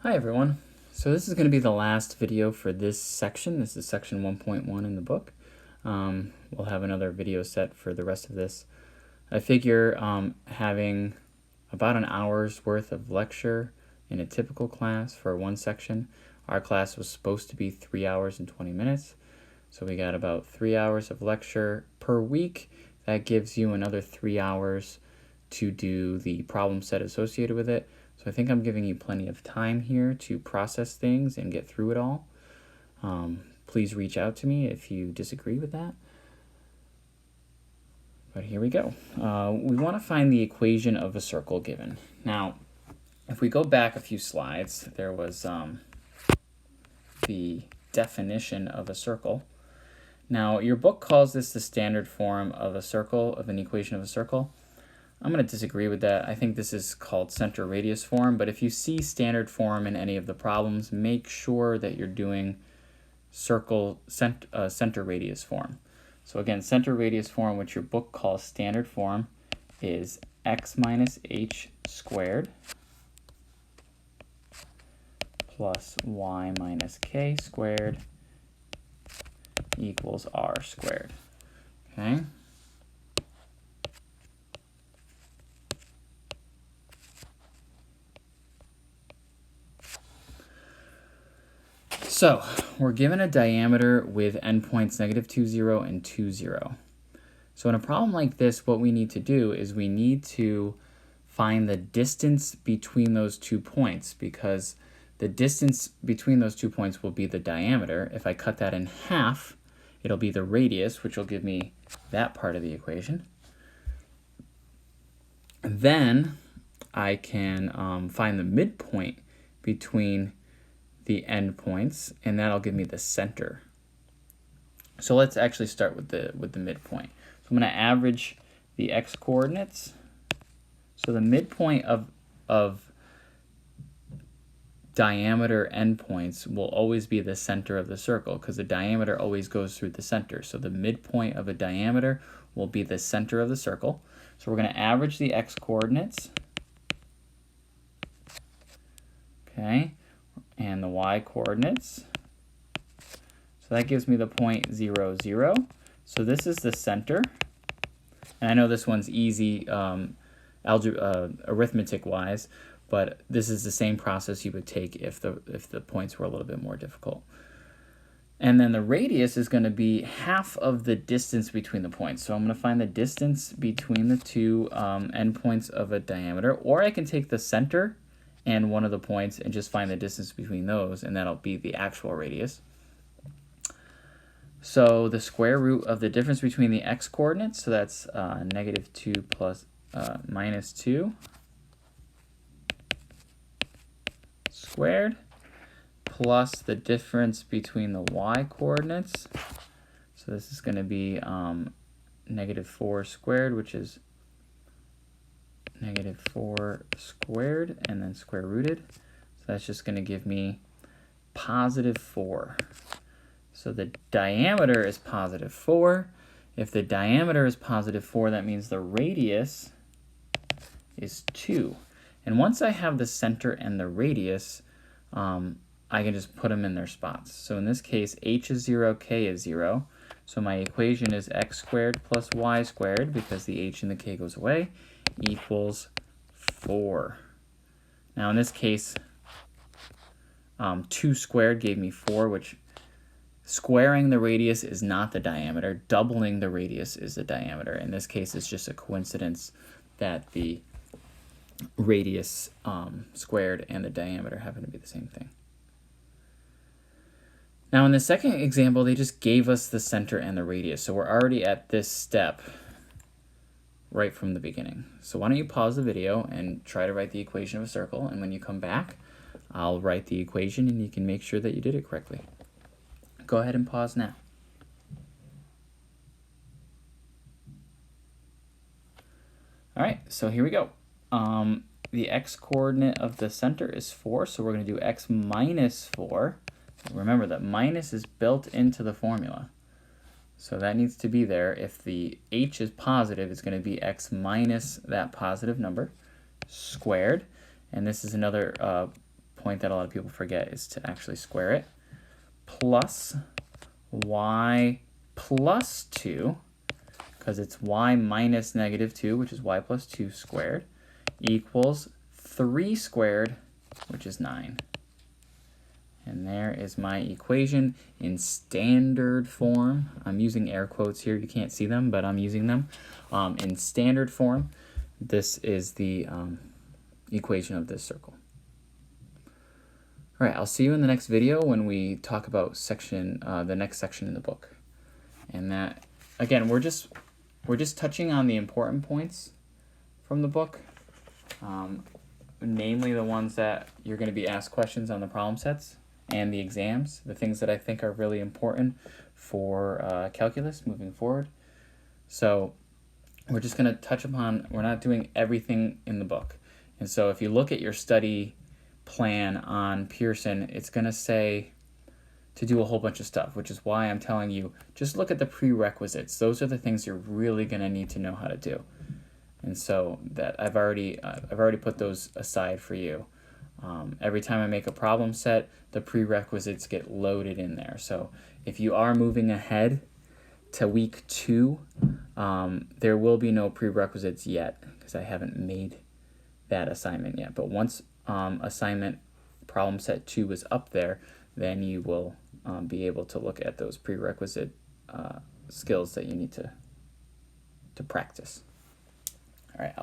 Hi everyone. So this is going to be the last video for this section. This is section 1.1 in the book. We'll have another video set for the rest of this. I figure having about an hour's worth of lecture in a typical class for one section. Our class was supposed to be 3 hours and 20 minutes. So we got about 3 hours of lecture per week. That gives you another 3 hours to do the problem set associated with it. So I think I'm giving you plenty of time here to process things and get through it all. Please reach out to me if you disagree with that. But here we go. We want to find the equation of a circle given. Now, if we go back a few slides, there was the definition of a circle. Now, your book calls this the standard form of a circle, of an equation of a circle. I'm going to disagree with that. I think this is called center radius form, but if you see standard form in any of the problems, make sure that you're doing center radius form. So again, center radius form, which your book calls standard form, is x minus h squared plus y minus k squared equals r squared. Okay? So we're given a diameter with endpoints -2, 0, and 2, 0. So in a problem like this, what we need to do is we need to find the distance between those 2 points, because the distance between those 2 points will be the diameter. If I cut that in half, it'll be the radius, which will give me that part of the equation. Then I can find the midpoint between the endpoints, and that'll give me the center. So let's actually start with the midpoint. So I'm going to average the x coordinates. So the midpoint of diameter endpoints will always be the center of the circle, because the diameter always goes through the center. So the midpoint of a diameter will be the center of the circle. So we're going to average the x coordinates. Okay. And the y coordinates. So that gives me the point 0, 0. So this is the center. And I know this one's easy arithmetic-wise, but this is the same process you would take if the points were a little bit more difficult. And then the radius is going to be half of the distance between the points. So I'm going to find the distance between the two endpoints of a diameter, or I can take the center and one of the points and just find the distance between those, and that'll be the actual radius. So the square root of the difference between the x coordinates, so that's -2 plus -2 squared, plus the difference between the y coordinates. So this is going to be -4 squared, which is -4 squared, and then square rooted. So that's just going to give me +4. So the diameter is +4. If the diameter is +4, that means the radius is 2. And once I have the center and the radius, I can just put them in their spots. So in this case, h is 0, k is 0. So my equation is x squared plus y squared, because the h and the k goes away, equals 4. Now in this case, 2 squared gave me 4, which squaring the radius is not the diameter. Doubling the radius is the diameter. In this case, it's just a coincidence that the radius squared and the diameter happen to be the same thing. Now in the second example, they just gave us the center and the radius. So we're already at this step right from the beginning. So why don't you pause the video and try to write the equation of a circle, and when you come back, I'll write the equation and you can make sure that you did it correctly. Go ahead and pause now. All right, so here we go. The x coordinate of the center is 4, so we're going to do x minus 4. Remember that minus is built into the formula. So that needs to be there. If the h is positive, it's going to be x minus that positive number squared. And this is another point that a lot of people forget is to actually square it, plus y plus 2, because it's y minus negative 2, which is y plus 2 squared, equals 3 squared, which is 9. And there is my equation in standard form. I'm using air quotes here. You can't see them, but I'm using them. In standard form, this is the equation of this circle. All right, I'll see you in the next video when we talk about the next section in the book. And that, again, we're just touching on the important points from the book, namely the ones that you're going to be asked questions on the problem sets and the exams, the things that I think are really important for calculus moving forward. So we're just going to touch upon, we're not doing everything in the book. And so if you look at your study plan on Pearson, it's going to say to do a whole bunch of stuff, which is why I'm telling you, just look at the prerequisites. Those are the things you're really going to need to know how to do. And so that I've already put those aside for you. Every time I make a problem set, the prerequisites get loaded in there. So if you are moving ahead to week 2, there will be no prerequisites yet because I haven't made that assignment yet. But once assignment problem set 2 is up there, then you will be able to look at those prerequisite skills that you need to practice. All right.